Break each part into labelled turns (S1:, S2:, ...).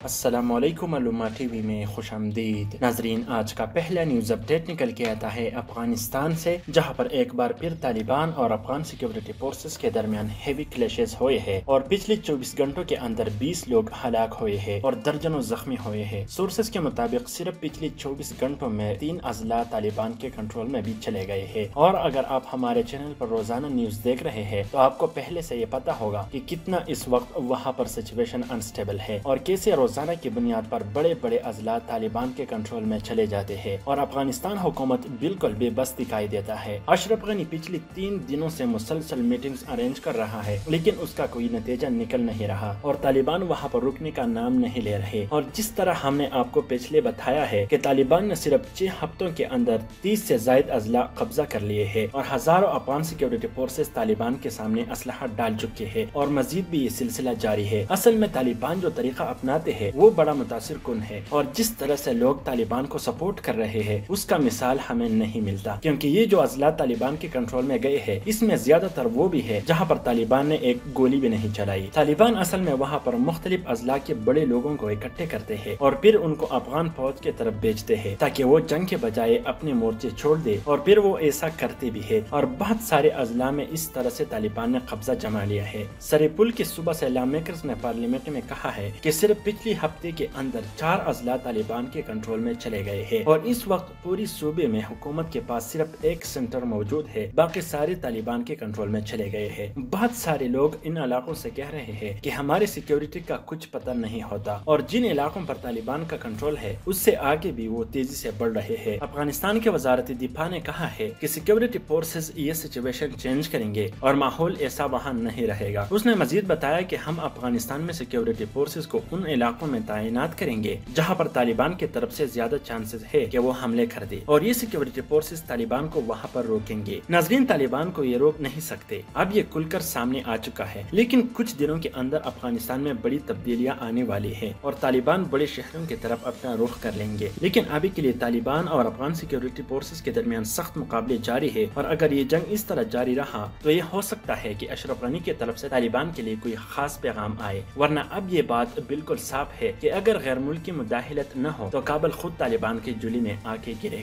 S1: السلام علیکم علومہ T V میں خوش آمدید ناظرین، آج کا پہلا نیوز اپڈیٹ نکل کے آتا ہے افغانستان سے، جہاں پر ایک بار پھر طالبان اور افغان سیکیورٹی فورسز کے درمیان ہیوی کلیشز ہوئے ہیں اور پچھلے 24 گھنٹوں کے اندر 20 لوگ ہلاک ہوئے ہیں اور درجنوں زخمی ہوئے ہیں۔ سورسز کے مطابق صرف پچھلے 24 گھنٹوں میں 3 اضلاع طالبان کے کنٹرول میں بھی چلے گئے ہیں، اور اگر آپ ہمارے چینل پر روزانہ نیوز دیکھ رہے ہیں تو آپ کو پہلے سے یہ پتا ہوگا کہ کتنا اس وقت وہاں پر سچویشن انسٹیبل ہے اور کیسے روزانہ کی بنیاد پر بڑے بڑے اضلاع طالبان کے کنٹرول میں چلے جاتے ہیں، اور افغانستان حکومت بالکل بے بس دکھائی دیتا ہے۔ اشرف غنی پچھلے 3 دنوں سے مسلسل میٹنگز ارینج کر رہا ہے، لیکن اس کا کوئی نتیجہ نکل نہیں رہا اور طالبان وہاں پر رکنے کا نام نہیں لے رہے۔ اور جس طرح ہم نے آپ کو پچھلے بتایا ہے کہ طالبان نے صرف 6 ہفتوں کے اندر 30 سے زائد اضلاع قبضہ کر لیے ہیں اور ہزاروں افغان سیکیورٹی فورسز طالبان کے سامنے اسلحہ ڈال چکے ہیں، اور مزید بھی یہ سلسلہ جاری ہے۔ اصل میں طالبان جو طریقہ اپناتے ہیں وہ بڑا متاثر کن ہے، اور جس طرح سے لوگ طالبان کو سپورٹ کر رہے ہیں اس کا مثال ہمیں نہیں ملتا، کیونکہ یہ جو اضلاع طالبان کے کنٹرول میں گئے ہیں اس میں زیادہ تر وہ بھی ہے جہاں پر طالبان نے ایک گولی بھی نہیں چلائی۔ طالبان اصل میں وہاں پر مختلف اضلاع کے بڑے لوگوں کو اکٹھے کرتے ہیں اور پھر ان کو افغان فوج کی طرف بھیجتے ہیں تاکہ وہ جنگ کے بجائے اپنے مورچے چھوڑ دے، اور پھر وہ ایسا کرتے بھی ہے، اور بہت سارے اضلاع میں اس طرح سے طالبان نے قبضہ جما لیا ہے۔ سریپول کی صبح سے لا میکرز نے پارلیمنٹ میں کہا ہے کہ صرف پچھلی ہفتے کے اندر 4 اضلاع طالبان کے کنٹرول میں چلے گئے ہیں، اور اس وقت پوری صوبے میں حکومت کے پاس صرف ایک سینٹر موجود ہے، باقی سارے طالبان کے کنٹرول میں چلے گئے ہیں۔ بہت سارے لوگ ان علاقوں سے کہہ رہے ہیں کہ ہمارے سیکیورٹی کا کچھ پتہ نہیں ہوتا، اور جن علاقوں پر طالبان کا کنٹرول ہے اس سے آگے بھی وہ تیزی سے بڑھ رہے ہیں۔ افغانستان کے وزارت دفاع نے کہا ہے کہ سیکیورٹی فورسز یہ سچویشن چینج کریں گے اور ماحول ایسا وہاں نہیں رہے گا۔ اس نے مزید بتایا کہ ہم افغانستان میں سیکیورٹی فورسز کو ان علاقوں میں تعینات کریں گے جہاں پر طالبان کی طرف سے زیادہ چانسز ہے کہ وہ حملے کر دے، اور یہ سیکیورٹی فورسز طالبان کو وہاں پر روکیں گے۔ ناظرین، طالبان کو یہ روک نہیں سکتے، اب یہ کھل کر سامنے آ چکا ہے، لیکن کچھ دنوں کے اندر افغانستان میں بڑی تبدیلیاں آنے والی ہیں اور طالبان بڑے شہروں کی طرف اپنا رخ کر لیں گے، لیکن ابھی کے لیے طالبان اور افغان سیکیورٹی فورسز کے درمیان سخت مقابلے جاری ہے، اور اگر یہ جنگ اس طرح جاری رہا تو یہ ہو سکتا ہے کہ اشرف غنی کی طرف سے طالبان کے لیے کوئی خاص پیغام آئے، ورنہ اب یہ بات بالکل صاف ہے کہ اگر غیر ملکی مداخلت نہ ہو تو کابل خود طالبان کی جولی میں آ کے گرے۔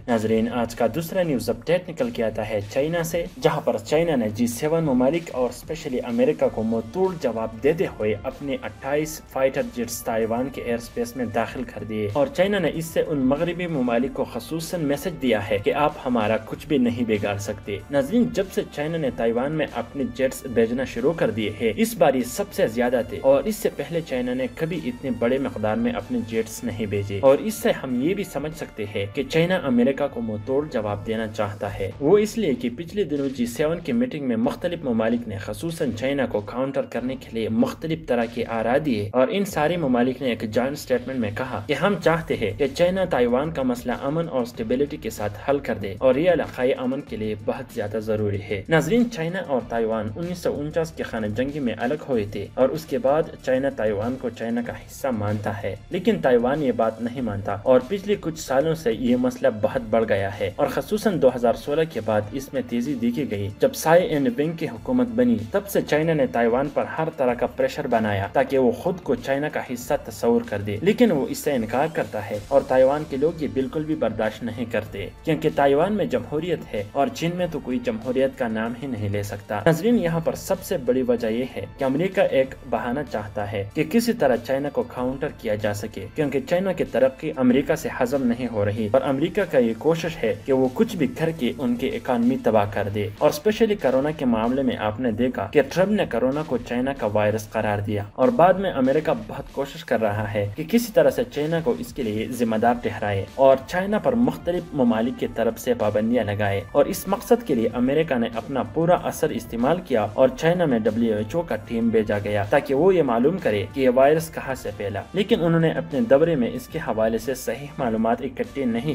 S1: ناظرین، آج کا دوسرا نیوز اپڈیٹ نکل کے آتا ہے چائنا سے، جہاں پر چائنا نے G7 ممالک اور اسپیشلی امریکہ کو منہ توڑ جواب دیتے ہوئے اپنے 28 فائٹر جیٹس تائیوان کے ایئر سپیس میں داخل کر دیے، اور چائنا نے اس سے ان مغربی ممالک کو خصوصاً میسج دیا ہے کہ آپ ہمارا کچھ بھی نہیں بگاڑ سکتے۔ ناظرین، جب سے چائنا نے تائیوان میں اپنے جیٹس بھیجنا شروع کر دیے ہیں، اس بار یہ سب سے زیادہ تھے، اور اس سے پہلے چائنا نے کبھی اتنے بڑے مقدار میں اپنے جیٹس نہیں بھیجے، اور اس سے ہم یہ بھی سمجھ سکتے ہیں کہ چائنا امریکہ کو منہ توڑ جواب دینا چاہتا ہے۔ وہ اس لیے کہ پچھلے دنوں G7 کی میٹنگ میں مختلف ممالک نے خصوصاً چائنا کو کاؤنٹر کرنے کے لیے مختلف طرح کے آراء دیے، اور ان سارے ممالک نے ایک جوائنٹ اسٹیٹمنٹ میں کہا کہ ہم چاہتے ہیں کہ چائنا تائیوان کا مسئلہ امن اور اسٹیبلٹی کے ساتھ حل کر دے، اور یہ علاقائی امن کے لیے بہت زیادہ ضروری ہے۔ ناظرین، چائنا اور تائیوان 1949 کے خانہ جنگی میں الگ ہوئے تھے، اور اس کے بعد چائنا تائیوان کو چائنا کا حصہ مانتا ہے، لیکن تائیوان یہ بات نہیں مانتا، اور پچھلے کچھ سالوں سے یہ مسئلہ بہت بڑھ گیا ہے، اور خصوصاً 2016 کے بعد اس میں تیزی دیکھی گئی۔ جب سائی این ونگ کی حکومت بنی تب سے چائنا نے تائیوان پر ہر طرح کا پریشر بنایا تاکہ وہ خود کو چائنا کا حصہ تصور کر دے، لیکن وہ اس سے انکار کرتا ہے، اور تائیوان کے لوگ یہ بالکل بھی برداشت نہیں کرتے، کیونکہ تائیوان میں جمہوریت ہے اور چین میں تو کوئی جمہوریت کا نام ہی نہیں لے سکتا۔ ناظرین، یہاں پر سب سے بڑی وجہ یہ ہے کہ امریکہ ایک بہانہ چاہتا ہے کہ کسی طرح چائنا کو کاؤنٹر کیا جا سکے، کیونکہ چائنا کی ترقی امریکہ سے ہضم نہیں ہو رہی، اور امریکہ کا یہ کوشش ہے کہ وہ کچھ بھی کر کے ان کی اکانومی تباہ کر دے۔ اور اسپیشلی کرونا کے معاملے میں آپ نے دیکھا کہ ٹرمپ نے کرونا کو چائنا کا وائرس قرار دیا، اور بعد میں امریکہ بہت کوشش کر رہا ہے کہ کسی طرح سے چائنا کو اس کے لیے ذمہ دار ٹھہرائے اور چائنا پر مختلف ممالک کی طرف سے پابندیاں لگائے، اور اس مقصد کے لیے امریکہ نے اپنا پورا اثر استعمال کیا اور چائنا میں WHO کا ٹیم بھیجا گیا تاکہ وہ یہ معلوم کرے کہ یہ وائرس کہاں سے پھیلا، لیکن انہوں نے اپنے دورے میں اس کے حوالے سے صحیح معلومات اکٹھی نہیں